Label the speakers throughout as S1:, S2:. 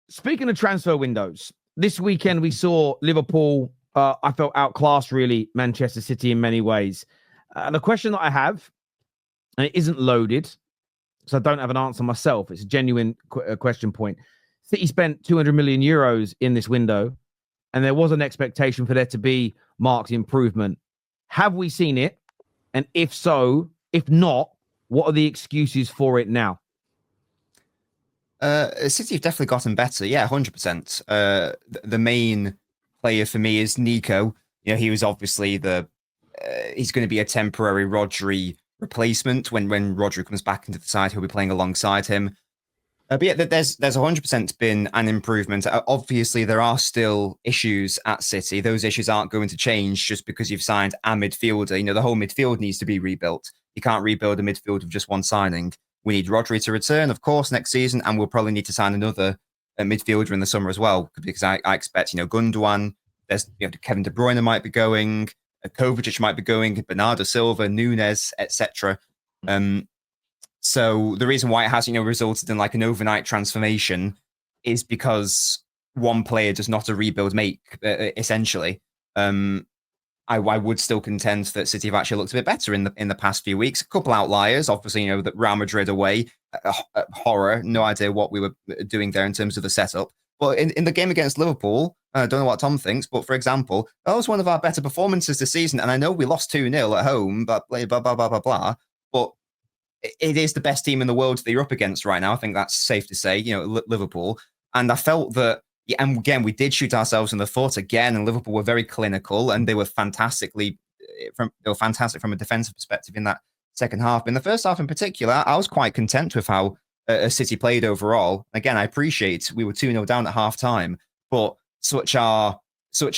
S1: Speaking of transfer windows, this weekend we saw Liverpool, I felt outclassed really Manchester City in many ways. The question that I have, and it isn't loaded, so I don't have an answer myself. It's a genuine question point. City spent 200 million euros in this window, and there was an expectation for there to be marked improvement. Have we seen it? And if so, if not, what are the excuses for it now?
S2: City have definitely gotten better. Yeah, 100%. The main player for me is Nico. You know, he was obviously he's going to be a temporary Rodri replacement when Rodri comes back into the side. He'll be playing alongside him. But yeah, there's 100% been an improvement. Obviously, there are still issues at City. Those issues aren't going to change just because you've signed a midfielder. You know, the whole midfield needs to be rebuilt. You can't rebuild a midfield with just one signing. We need Rodri to return, of course, next season, and we'll probably need to sign another midfielder in the summer as well, because I expect, Gundogan, there's Kevin De Bruyne might be going, Kovacic might be going, Bernardo Silva, Nunes, etc. So the reason why it has, resulted in like an overnight transformation is because one player does not a rebuild make, essentially. I would still contend that City have actually looked a bit better in the past few weeks. A couple outliers, obviously, that Real Madrid away, horror. No idea what we were doing there in terms of the setup. But in the game against Liverpool, I don't know what Tom thinks, but for example, that was one of our better performances this season. And I know we lost 2-0 at home, but blah, blah, blah, blah, blah, blah. But it is the best team in the world that you're up against right now. I think that's safe to say, Liverpool. And I felt that, and again, we did shoot ourselves in the foot again, and Liverpool were very clinical, and they were fantastic from a defensive perspective in that second half. In the first half in particular, I was quite content with how City played overall. Again, I appreciate we were 2-0 down at half time, but such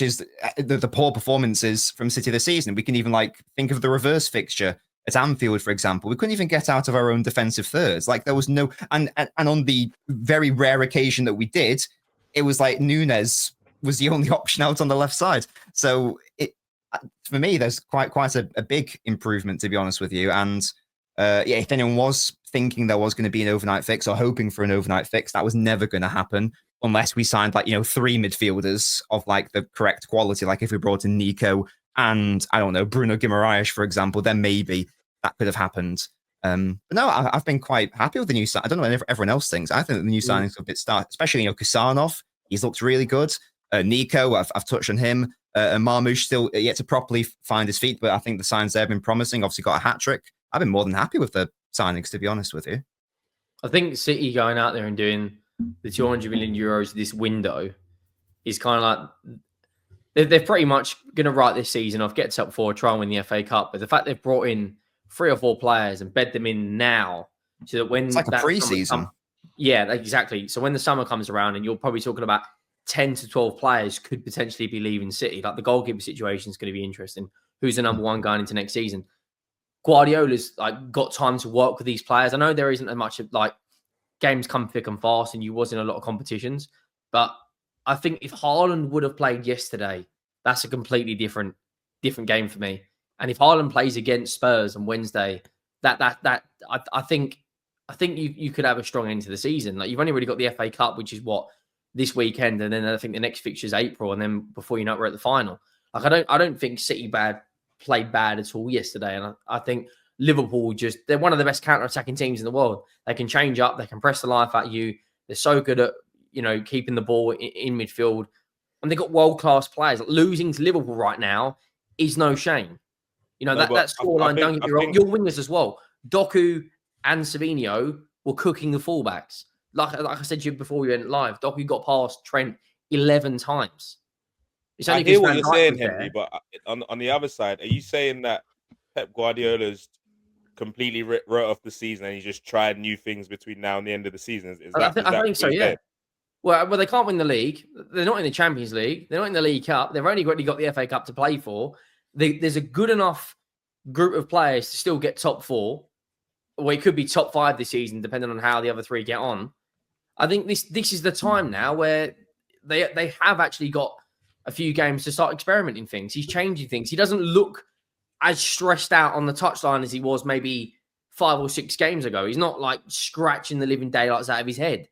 S2: is the poor performances from City this season. We can even think of the reverse fixture at Anfield, for example. We couldn't even get out of our own defensive thirds. There was no, and on the very rare occasion that we did, it was like Nunes was the only option out on the left side. So for me, there's quite a big improvement, to be honest with you. And if anyone was thinking there was going to be an overnight fix or hoping for an overnight fix, that was never going to happen unless we signed 3 midfielders of the correct quality. Like if we brought in Nico and I don't know, Bruno Guimaraes, for example, then maybe that could have happened. But no, I've been quite happy with the new sign. I don't know what everyone else thinks. I think the new signings are a bit start, especially Kusanov. He's looked really good. Nico, I've touched on him. Marmoush still yet to properly find his feet, but I think the signs there have been promising. Obviously got a hat trick. I've been more than happy with the signings, to be honest with you.
S3: I think City going out there and doing the 200 million euros this window is kind of like they're pretty much going to write this season off, get top 4, try and win the FA Cup. But the fact they've brought in 3 or 4 players and bed them in now, so that when
S2: it's like a pre-season.
S3: Yeah, exactly. So when the summer comes around, and you're probably talking about 10 to 12 players could potentially be leaving City. Like the goalkeeper situation is going to be interesting. Who's the number one going into next season? Guardiola's got time to work with these players. I know there isn't as much of games come thick and fast, and you was in a lot of competitions. But I think if Haaland would have played yesterday, that's a completely different game for me. And if Haaland plays against Spurs on Wednesday, I think you could have a strong end to the season. You've only really got the FA Cup, which is this weekend, and then I think the next fixture is April, and then before you know it, we're at the final. I don't think City played bad at all yesterday, and I think Liverpool they're one of the best counter-attacking teams in the world. They can change up, they can press the life at you. They're so good at keeping the ball in midfield, and they've got world-class players. Losing to Liverpool right now is no shame. That scoreline. Don't get me wrong. Your wingers as well. Doku and Savinho were cooking the fullbacks. Like I said to you before we went live, Doku got past Trent 11 times.
S4: I hear what you're saying, Henry, but on the other side, are you saying that Pep Guardiola's completely wrote off the season and he just tried new things between now and the end of the season?
S3: I think so, yeah. Well, they can't win the league. They're not in the Champions League. They're not in the League Cup. They've only got the FA Cup to play for. There's a good enough group of players to still get top 4. Well, it could be top 5 this season, depending on how the other 3 get on. I think this is the time now where they have actually got a few games to start experimenting things. He's changing things. He doesn't look as stressed out on the touchline as he was maybe 5 or 6 games ago. He's not scratching the living daylights out of his head.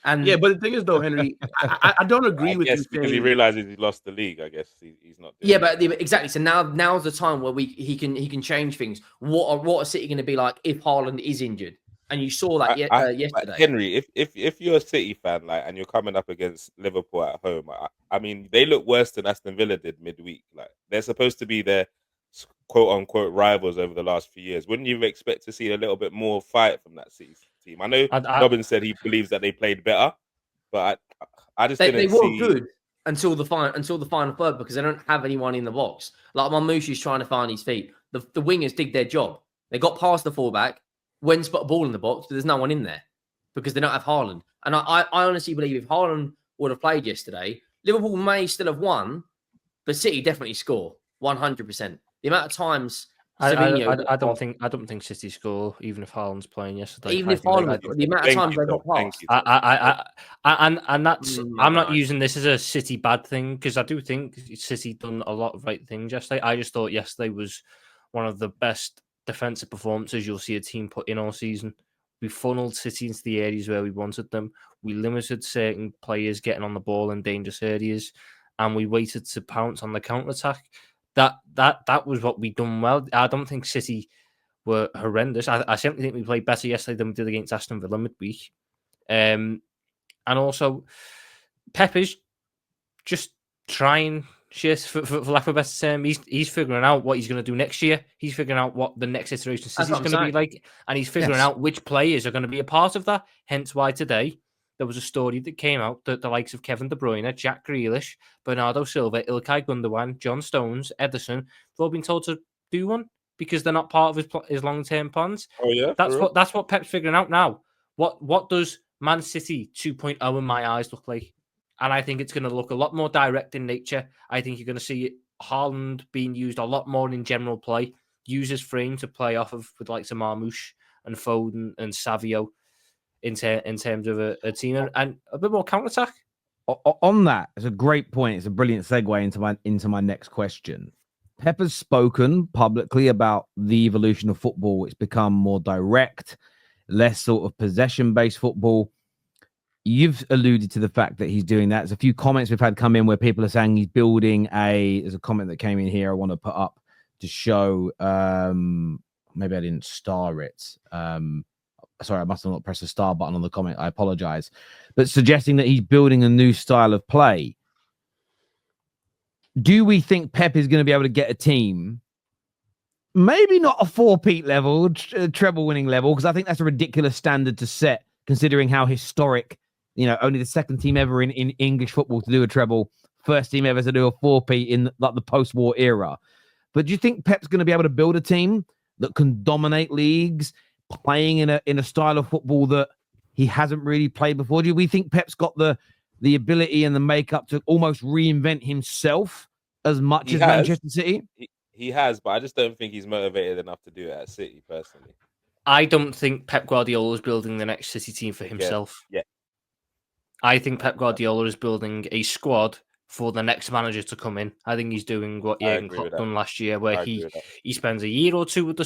S3: And
S5: yeah, but the thing is, though, Henry, I don't agree with you
S4: because he
S5: saying
S4: realizes he lost the league. I guess he's not.
S3: yeah, but exactly. So now's the time where he can change things. What are City going to be like if Haaland is injured? And you saw that yesterday.
S4: Henry, if you're a City fan, like, and you're coming up against Liverpool at home, I mean, they look worse than Aston Villa did midweek. Like, they're supposed to be their quote unquote rivals over the last few years. Wouldn't you expect to see a little bit more fight from that City team? I know Robin said he believes that they played better, but I just didn't see.
S3: They were good until the final third because they don't have anyone in the box. Like Mamouchi's trying to find his feet. The wingers did their job. They got past the fullback. When spot a ball in the box, but there's no one in there because they don't have Haaland. And I honestly believe if Haaland would have played yesterday, Liverpool may still have won, but City definitely score 100%. The amount of times
S6: I don't think City score even if Haaland's playing yesterday.
S3: Even if Haaland, the amount of times they got past.
S6: And that's I'm not using this as a City bad thing because I do think City done a lot of right things yesterday. I just thought yesterday was one of the best defensive performances you'll see a team put in all season. We funneled City into the areas where we wanted them. We limited certain players getting on the ball in dangerous areas, and we waited to pounce on the counter-attack. That was what we done well. I don't think City were horrendous. I certainly think we played better yesterday than we did against Aston Villa midweek. And also, Pep is just trying shit, for lack of a better term. He's figuring out what he's going to do next year. He's figuring out what the next iteration of City is going to be like, and he's figuring out which players are going to be a part of that. Hence why today there was a story that came out that the likes of Kevin De Bruyne, Jack Grealish, Bernardo Silva, Ilkay Gundogan, John Stones, Ederson, they've all been told to do one because they're not part of his long-term plans.
S4: Oh yeah,
S6: that's what Pep's figuring out now. What does Man City 2.0 in my eyes look like? And I think it's going to look a lot more direct in nature. I think you're going to see Haaland being used a lot more in general play, use his frame to play off of with like Marmouche and Foden and Savio in terms of a team and a bit more counter-attack.
S1: On that, it's a great point. It's a brilliant segue into my next question. Pep has spoken publicly about the evolution of football. It's become more direct, less sort of possession-based football. You've alluded to the fact that he's doing that. There's a few comments we've had come in where people are saying he's building there's a comment that came in here I want to put up to show, maybe I didn't star it. Sorry, I must have not pressed the star button on the comment. I apologize. But suggesting that he's building a new style of play. Do we think Pep is going to be able to get a team, maybe not a four-peat level, treble winning level, because I think that's a ridiculous standard to set considering how historic, only the second team ever in English football to do a treble, first team ever to do a four-peat in like the post-war era. But do you think Pep's going to be able to build a team that can dominate leagues, playing in a style of football that he hasn't really played before? Do we think Pep's got the ability and the makeup to almost reinvent himself as much as Manchester City?
S4: He has, but I just don't think he's motivated enough to do it at City, personally.
S6: I don't think Pep Guardiola is building the next City team for himself.
S4: Yeah.
S6: I think Pep Guardiola is building a squad for the next manager to come in. I think he's doing what Jurgen Klopp done last year, where he spends a year or two with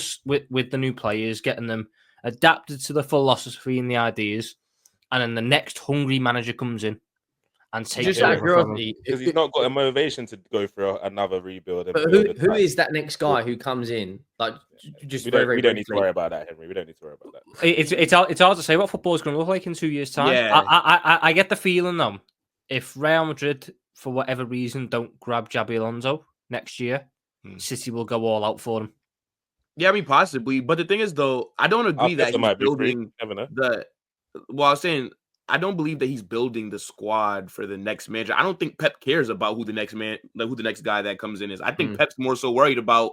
S6: the new players, getting them adapted to the philosophy and the ideas, and then the next hungry manager comes in and takes it over
S4: because he's not got a motivation to go for another rebuild.
S3: But who is that next guy who comes in? Like, just
S4: we don't need to worry about that, Henry. We don't need to worry about that.
S6: It's hard to say what football is going to look like in 2 years' time.
S5: Yeah.
S6: I get the feeling though, if Real Madrid for whatever reason don't grab Xabi Alonso next year, City will go all out for him.
S5: Yeah, I mean possibly, but the thing is though, I don't agree that he's building the. Well, I was saying I don't believe that he's building the squad for the next manager. I don't think Pep cares about who the next guy that comes in is. I think Pep's more so worried about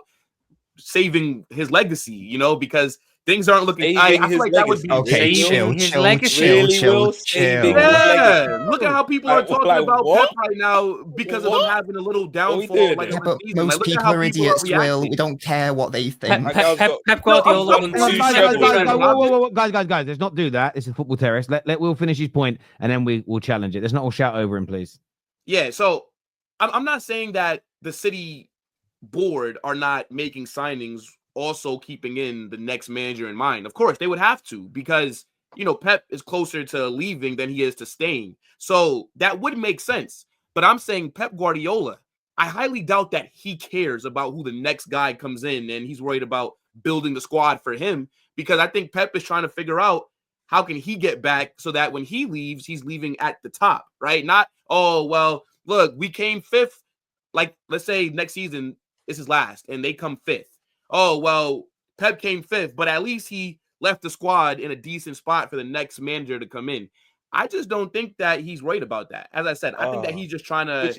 S5: saving his legacy, because things aren't looking. I feel like that would be
S2: chill.
S5: Yeah, look at how people are talking about Pep right now because of him having a little downfall.
S7: But most people are idiots, Will. We don't care what they think.
S6: Pep Guardiola.
S1: Guys, let's not do that. This is Football Terrace. Let Will finish his point, and then we'll challenge it. Let's not all shout over him, please.
S5: Yeah, so I'm not saying that the City board are not making signings also keeping in the next manager in mind. Of course, they would have to, because Pep is closer to leaving than he is to staying. So that would make sense. But I'm saying Pep Guardiola, I highly doubt that he cares about who the next guy comes in and he's worried about building the squad for him, because I think Pep is trying to figure out how can he get back so that when he leaves, he's leaving at the top, right? Not, oh, well, look, we came 5th. Like, let's say next season this is last and they come 5th. Oh, well, Pep came 5th, but at least he left the squad in a decent spot for the next manager to come in. I just don't think that he's right about that. As I said, I think that he's just trying to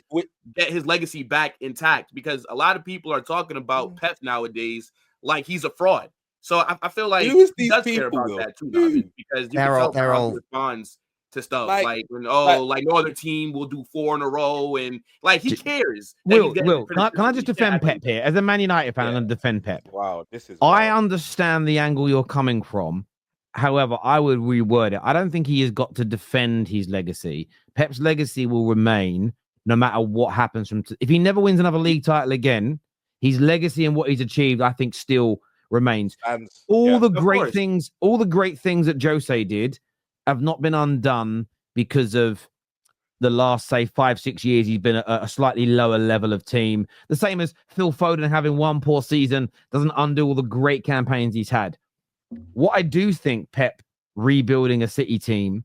S5: get his legacy back intact, because a lot of people are talking about Pep nowadays like he's a fraud. So I feel like he does care about that too, Donovan, because you can tell how he responds to stuff like when no other team will do 4 in a row, and like he cares.
S1: Will, can I just defend Pep here as a Man United fan? I'm going to defend Pep.
S4: Wow, this is.
S1: I understand the angle you're coming from. However, I would reword it. I don't think he has got to defend his legacy. Pep's legacy will remain no matter what happens. If he never wins another league title again, his legacy and what he's achieved, I think, still remains. All the great things that Jose did have not been undone because of the last, say, 5-6 years. He's been a slightly lower level of team. The same as Phil Foden having one poor season doesn't undo all the great campaigns he's had. What I do think Pep rebuilding a City team,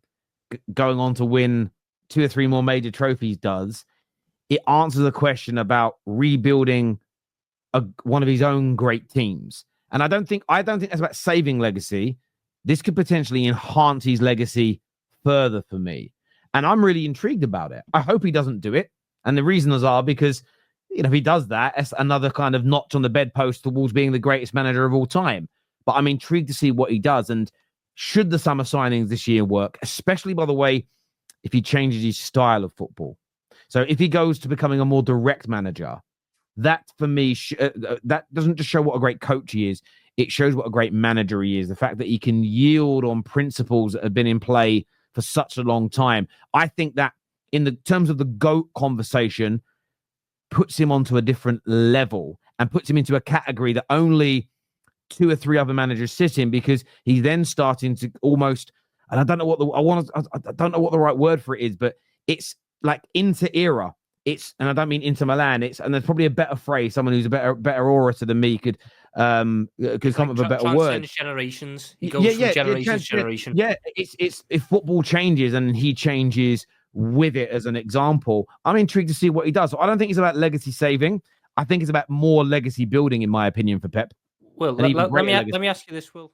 S1: going on to win 2 or 3 more major trophies does, it answers a question about rebuilding one of his own great teams. And I don't think that's about saving legacy. This could potentially enhance his legacy further for me. And I'm really intrigued about it. I hope he doesn't do it. And the reasons are because, if he does that, it's another kind of notch on the bedpost towards being the greatest manager of all time. But I'm intrigued to see what he does. And should the summer signings this year work, especially, by the way, if he changes his style of football. So if he goes to becoming a more direct manager, that for me, that doesn't just show what a great coach he is. It shows what a great manager he is. The fact that he can yield on principles that have been in play for such a long time. I think that in the terms of the GOAT conversation, puts him onto a different level and puts him into a category that only 2 or 3 other managers sit in, because he's then starting to almost, and I don't know what the right word for it is, but it's like Inter era. And I don't mean Inter Milan. And there's probably a better phrase. Someone who's a better orator than me could come up with a better word.
S6: Generations. He goes from generation to generation.
S1: Yeah, it's if football changes and he changes with it as an example, I'm intrigued to see what he does. So I don't think it's about legacy saving. I think it's about more legacy building, in my opinion, for Pep.
S6: Well, let me ask you this, Will.